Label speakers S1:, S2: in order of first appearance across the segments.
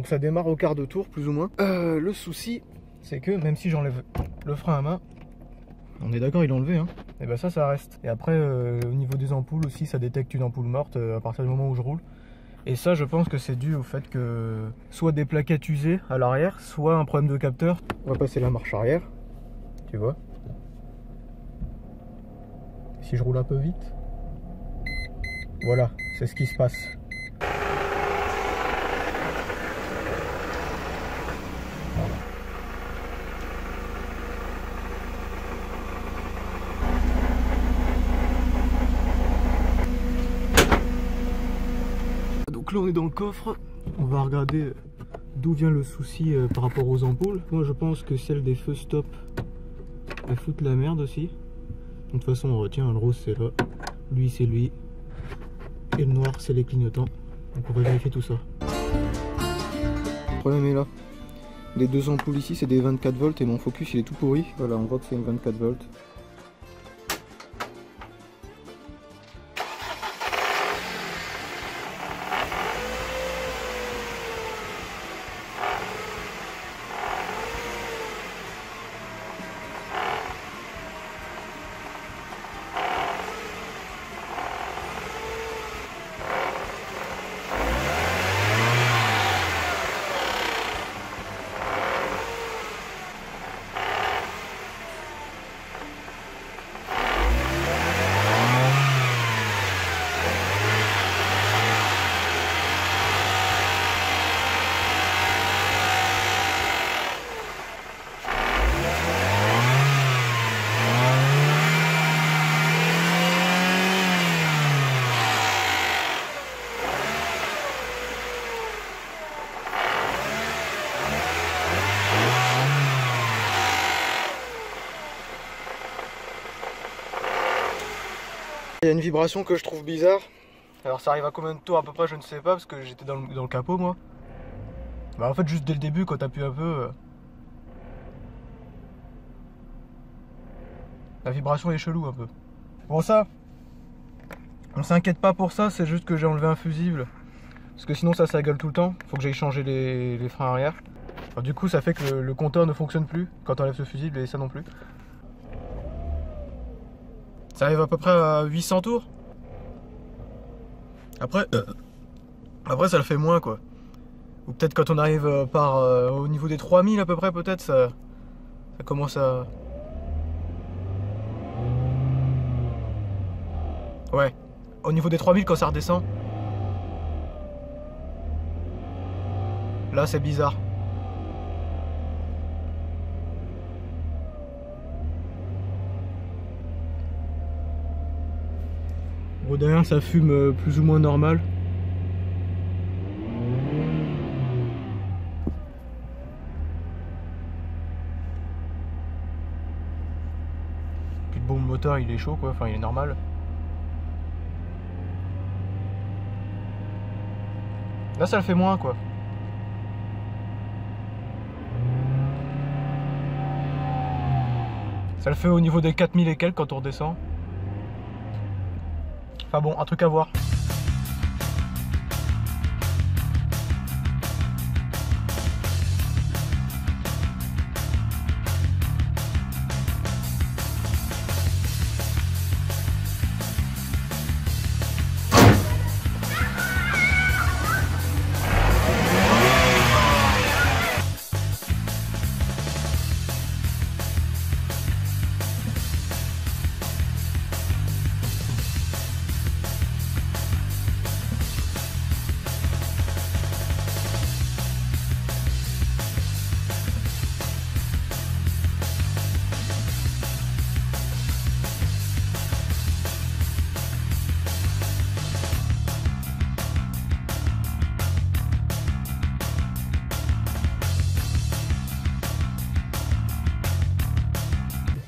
S1: Donc ça démarre au quart de tour plus ou moins. Le souci c'est que même si j'enlève le frein à main, on est d'accord, il est enlevé, hein, et ben ça reste. Et après au niveau des ampoules aussi, ça détecte une ampoule morte à partir du moment où je roule. Et ça, je pense que c'est dû au fait que soit des plaquettes usées à l'arrière, soit un problème de capteur. On va passer la marche arrière, tu vois. Si je roule un peu vite, voilà, c'est ce qui se passe. Donc là on est dans le coffre, on va regarder d'où vient le souci par rapport aux ampoules. Moi je pense que celle des feux stop, elles foutent la merde aussi. De toute façon on retient, le rose c'est là, lui c'est lui, et le noir c'est les clignotants. Donc on va vérifier tout ça. Le problème est là, les deux ampoules ici c'est des 24 volts et mon focus il est tout pourri. Voilà, on voit que c'est une 24 volts. Il y a une vibration que je trouve bizarre. Alors ça arrive à combien de tours à peu près, je ne sais pas, parce que j'étais dans le capot moi. Bah en fait juste dès le début quand t'appuies un peu, la vibration est chelou un peu. Bon ça, on s'inquiète pas pour ça, c'est juste que j'ai enlevé un fusible. Parce que sinon ça gueule tout le temps, faut que j'aille changer les freins arrière. Alors, du coup ça fait que le compteur ne fonctionne plus quand on enlève ce fusible et ça non plus. Ça arrive à peu près à 800 tours. Après ça le fait moins quoi. Ou peut-être quand on arrive au niveau des 3000 à peu près, peut-être ça commence à... Ouais, au niveau des 3000 quand ça redescend. Là c'est bizarre. Bon, derrière ça fume plus ou moins normal. Puis bon, le moteur il est chaud quoi, enfin il est normal. Là ça le fait moins quoi. Ça le fait au niveau des 4000 et quelques quand on redescend. Enfin bon, un truc à voir.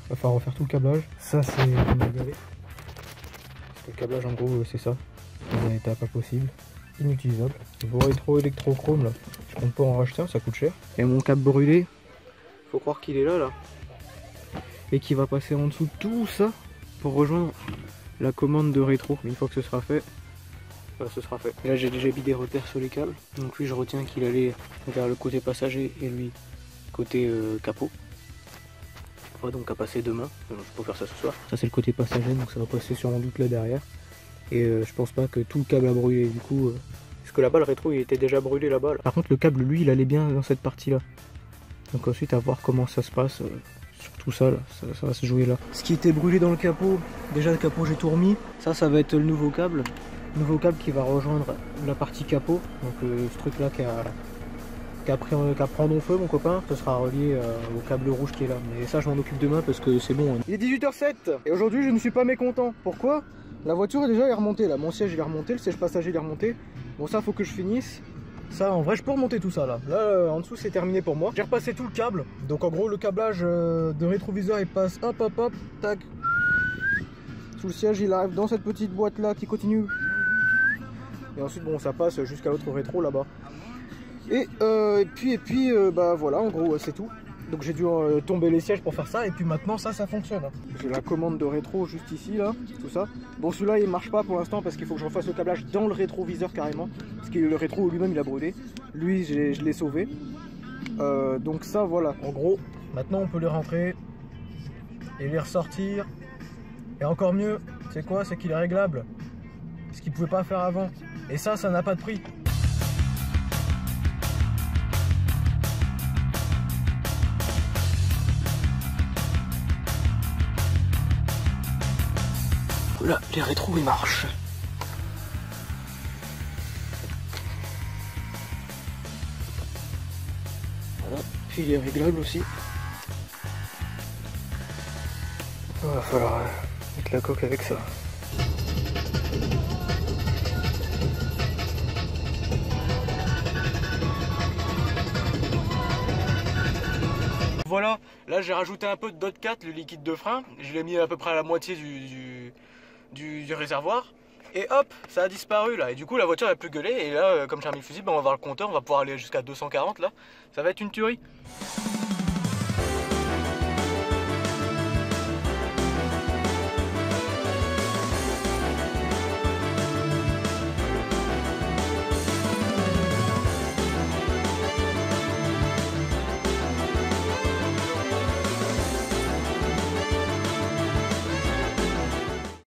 S1: Va falloir refaire tout le câblage. Ça c'est une galère. Parce que le câblage en gros c'est ça. Dans un état pas possible. Inutilisable. Le rétro électrochrome là. Je compte pas en racheter un, ça coûte cher. Et mon câble brûlé. Faut croire qu'il est là. Et qu'il va passer en dessous de tout ça pour rejoindre la commande de rétro. Une fois que ce sera fait, voilà, ce sera fait. Et là j'ai déjà mis des repères sur les câbles, donc lui je retiens qu'il allait vers le côté passager et lui côté capot. On va donc à passer demain, je peux faire ça ce soir. Ça c'est le côté passager, donc ça va passer sûrement doute là derrière. Et je pense pas que tout le câble a brûlé du coup, parce que là-bas le rétro il était déjà brûlé là-bas. Par contre le câble lui il allait bien dans cette partie là. Donc ensuite à voir comment ça se passe sur tout ça là, ça va se jouer là. Ce qui était brûlé dans le capot, déjà le capot j'ai tout remis. Ça va être le nouveau câble. Nouveau câble qui va rejoindre la partie capot. Donc ce truc là qui a prendre feu mon copain, ce sera relié au câble rouge qui est là. Mais ça je m'en occupe demain parce que c'est bon. Il est 18h07 et aujourd'hui je ne suis pas mécontent. Pourquoi? La voiture est déjà remontée là, mon siège il est remonté, le siège passager il est remonté. Bon ça faut que je finisse. Ça en vrai je peux remonter tout ça là. Là en dessous c'est terminé pour moi. J'ai repassé tout le câble. Donc en gros le câblage de rétroviseur il passe hop hop hop, tac. Sous le siège il arrive dans cette petite boîte là qui continue. Et ensuite bon ça passe jusqu'à l'autre rétro là-bas. Et puis bah voilà en gros c'est tout. Donc j'ai dû tomber les sièges pour faire ça et puis maintenant ça fonctionne. J'ai la commande de rétro juste ici là, tout ça. Bon celui-là il marche pas pour l'instant parce qu'il faut que je refasse le câblage dans le rétroviseur carrément. Parce que le rétro lui-même il a brûlé. Lui je l'ai sauvé. Donc ça voilà. En gros maintenant on peut les rentrer et les ressortir. Et encore mieux, c'est quoi? C'est qu'il est réglable. Ce qu'il pouvait pas faire avant. Et ça n'a pas de prix. Là, les rétros ils marchent. Voilà. Puis il est réglable aussi. Il va falloir mettre la coque avec ça. Voilà, là j'ai rajouté un peu de DOT 4, le liquide de frein. Je l'ai mis à peu près à la moitié du réservoir. Et hop, ça a disparu là. Et du coup la voiture elle plus gueulée. Et là, comme j'ai remis le fusible, on va voir le compteur, on va pouvoir aller jusqu'à 240 là. Ça va être une tuerie.